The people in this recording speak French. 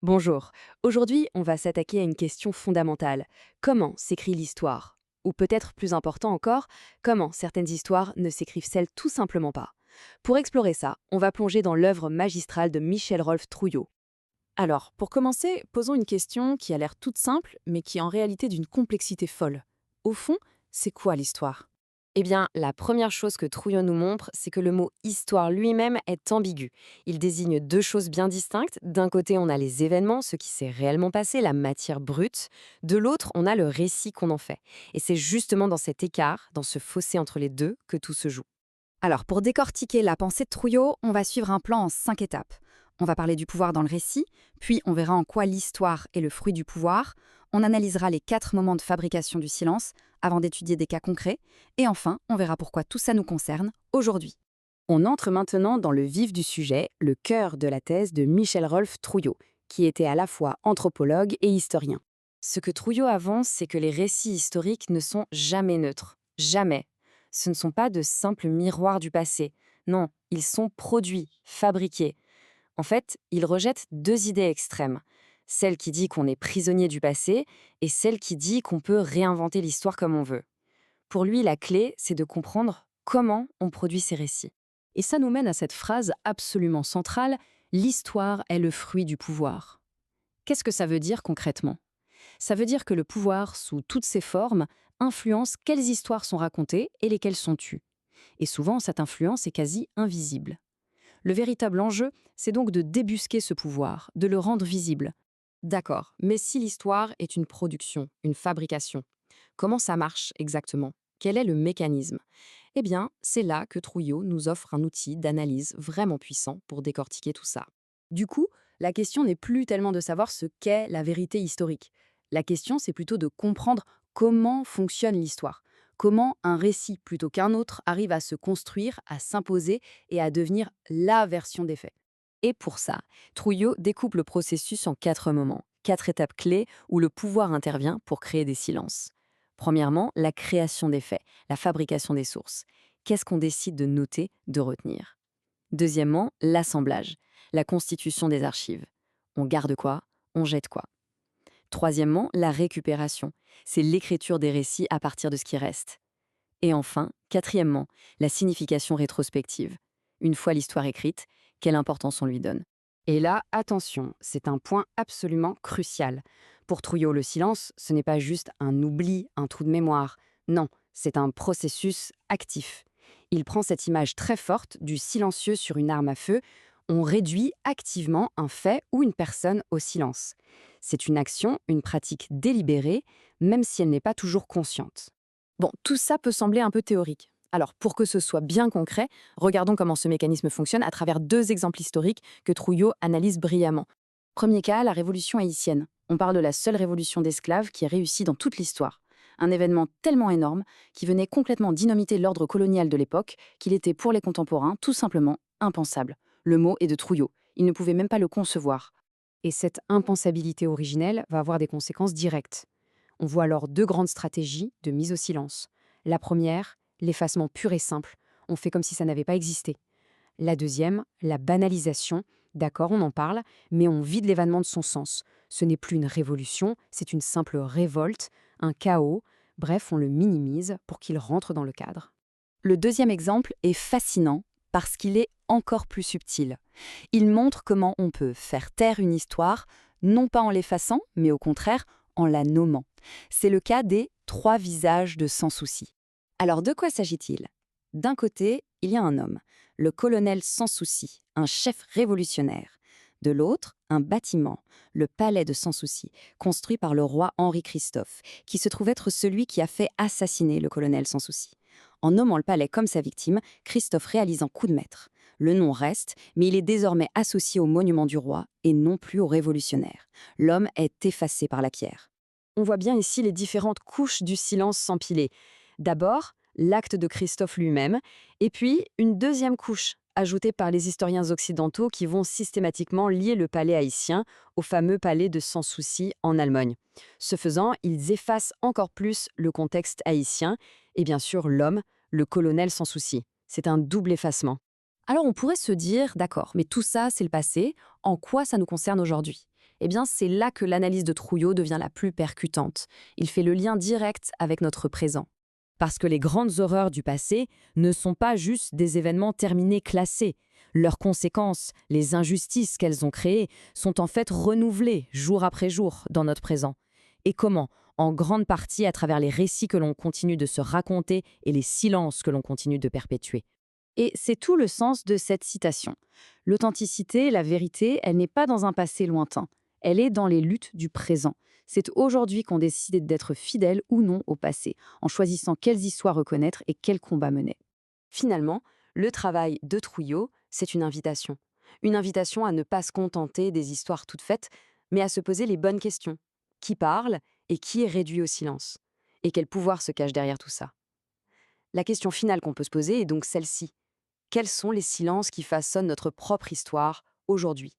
Bonjour. Aujourd'hui, on va s'attaquer à une question fondamentale. Comment s'écrit l'histoire? Ou peut-être plus important encore, comment certaines histoires ne s'écrivent-elles tout simplement pas? Pour explorer ça, on va plonger dans l'œuvre magistrale de Michel-Rolf Trouillot. Alors, pour commencer, posons une question qui a l'air toute simple, mais qui est en réalité d'une complexité folle. Au fond, c'est quoi l'histoire? Eh bien, la première chose que Trouillot nous montre, c'est que le mot histoire lui-même est ambigu. Il désigne deux choses bien distinctes. D'un côté, on a les événements, ce qui s'est réellement passé, la matière brute. De l'autre, on a le récit qu'on en fait. Et c'est justement dans cet écart, dans ce fossé entre les deux, que tout se joue. Alors, pour décortiquer la pensée de Trouillot, on va suivre un plan en 5 étapes. On va parler du pouvoir dans le récit, puis on verra en quoi l'histoire est le fruit du pouvoir, on analysera les 4 moments de fabrication du silence avant d'étudier des cas concrets, et enfin, on verra pourquoi tout ça nous concerne aujourd'hui. On entre maintenant dans le vif du sujet, le cœur de la thèse de Michel-Rolf Trouillot, qui était à la fois anthropologue et historien. Ce que Trouillot avance, c'est que les récits historiques ne sont jamais neutres. Jamais. Ce ne sont pas de simples miroirs du passé. Non, ils sont produits, fabriqués. En fait, il rejette deux idées extrêmes. Celle qui dit qu'on est prisonnier du passé et celle qui dit qu'on peut réinventer l'histoire comme on veut. Pour lui, la clé, c'est de comprendre comment on produit ces récits. Et ça nous mène à cette phrase absolument centrale, l'histoire est le fruit du pouvoir. Qu'est-ce que ça veut dire concrètement? Ça veut dire que le pouvoir, sous toutes ses formes, influence quelles histoires sont racontées et lesquelles sont tues. Et souvent, cette influence est quasi invisible. Le véritable enjeu, c'est donc de débusquer ce pouvoir, de le rendre visible. D'accord, mais si l'histoire est une production, une fabrication, comment ça marche exactement? Quel est le mécanisme? Eh bien, c'est là que Trouillot nous offre un outil d'analyse vraiment puissant pour décortiquer tout ça. Du coup, la question n'est plus tellement de savoir ce qu'est la vérité historique. La question, c'est plutôt de comprendre comment fonctionne l'histoire. Comment un récit plutôt qu'un autre arrive à se construire, à s'imposer et à devenir la version des faits. Et pour ça, Trouillot découpe le processus en quatre moments, quatre étapes clés où le pouvoir intervient pour créer des silences. Premièrement, la création des faits, la fabrication des sources. Qu'est-ce qu'on décide de noter, de retenir? Deuxièmement, l'assemblage, la constitution des archives. On garde quoi? On jette quoi? Troisièmement, la récupération. C'est l'écriture des récits à partir de ce qui reste. Et enfin, quatrièmement, la signification rétrospective. Une fois l'histoire écrite, quelle importance on lui donne? Et là, attention, c'est un point absolument crucial. Pour Trouillot, le silence, ce n'est pas juste un oubli, un trou de mémoire. Non, c'est un processus actif. Il prend cette image très forte du silencieux sur une arme à feu. On réduit activement un fait ou une personne au silence. C'est une action, une pratique délibérée, même si elle n'est pas toujours consciente. Bon, tout ça peut sembler un peu théorique. Alors, pour que ce soit bien concret, regardons comment ce mécanisme fonctionne à travers deux exemples historiques que Trouillot analyse brillamment. Premier cas, la révolution haïtienne. On parle de la seule révolution d'esclaves qui est réussie dans toute l'histoire. Un événement tellement énorme qui venait complètement dynamiter l'ordre colonial de l'époque qu'il était pour les contemporains tout simplement impensable. Le mot est de Trouillot. Il ne pouvait même pas le concevoir. Et cette impensabilité originelle va avoir des conséquences directes. On voit alors deux grandes stratégies de mise au silence. La première, l'effacement pur et simple. On fait comme si ça n'avait pas existé. La deuxième, la banalisation. D'accord, on en parle, mais on vide l'événement de son sens. Ce n'est plus une révolution, c'est une simple révolte, un chaos. Bref, on le minimise pour qu'il rentre dans le cadre. Le deuxième exemple est fascinant parce qu'il est encore plus subtil. Il montre comment on peut faire taire une histoire, non pas en l'effaçant, mais au contraire en la nommant. C'est le cas des 3 visages de Sans Souci. Alors de quoi s'agit-il? D'un côté, il y a un homme, le colonel Sans Souci, un chef révolutionnaire. De l'autre, un bâtiment, le palais de Sans Souci, construit par le roi Henri-Christophe, qui se trouve être celui qui a fait assassiner le colonel Sans Souci. En nommant le palais comme sa victime, Christophe réalise un coup de maître. Le nom reste, mais il est désormais associé au monument du roi et non plus au révolutionnaire. L'homme est effacé par la pierre. On voit bien ici les différentes couches du silence s'empiler. D'abord, l'acte de Christophe lui-même, et puis une deuxième couche, ajoutée par les historiens occidentaux qui vont systématiquement lier le palais haïtien au fameux palais de Sans Souci en Allemagne. Ce faisant, ils effacent encore plus le contexte haïtien et bien sûr l'homme, le colonel Sans Souci. C'est un double effacement. Alors on pourrait se dire, d'accord, mais tout ça c'est le passé, en quoi ça nous concerne aujourd'hui? Eh bien, c'est là que l'analyse de Trouillot devient la plus percutante. Il fait le lien direct avec notre présent. Parce que les grandes horreurs du passé ne sont pas juste des événements terminés classés. Leurs conséquences, les injustices qu'elles ont créées, sont en fait renouvelées jour après jour dans notre présent. Et comment? En grande partie à travers les récits que l'on continue de se raconter et les silences que l'on continue de perpétuer. Et c'est tout le sens de cette citation. L'authenticité, la vérité, elle n'est pas dans un passé lointain. Elle est dans les luttes du présent. C'est aujourd'hui qu'on décide d'être fidèle ou non au passé, en choisissant quelles histoires reconnaître et quels combats mener. Finalement, le travail de Trouillot, c'est une invitation. Une invitation à ne pas se contenter des histoires toutes faites, mais à se poser les bonnes questions. Qui parle et qui est réduit au silence? Et quel pouvoir se cache derrière tout ça? La question finale qu'on peut se poser est donc celle-ci. Quels sont les silences qui façonnent notre propre histoire aujourd'hui?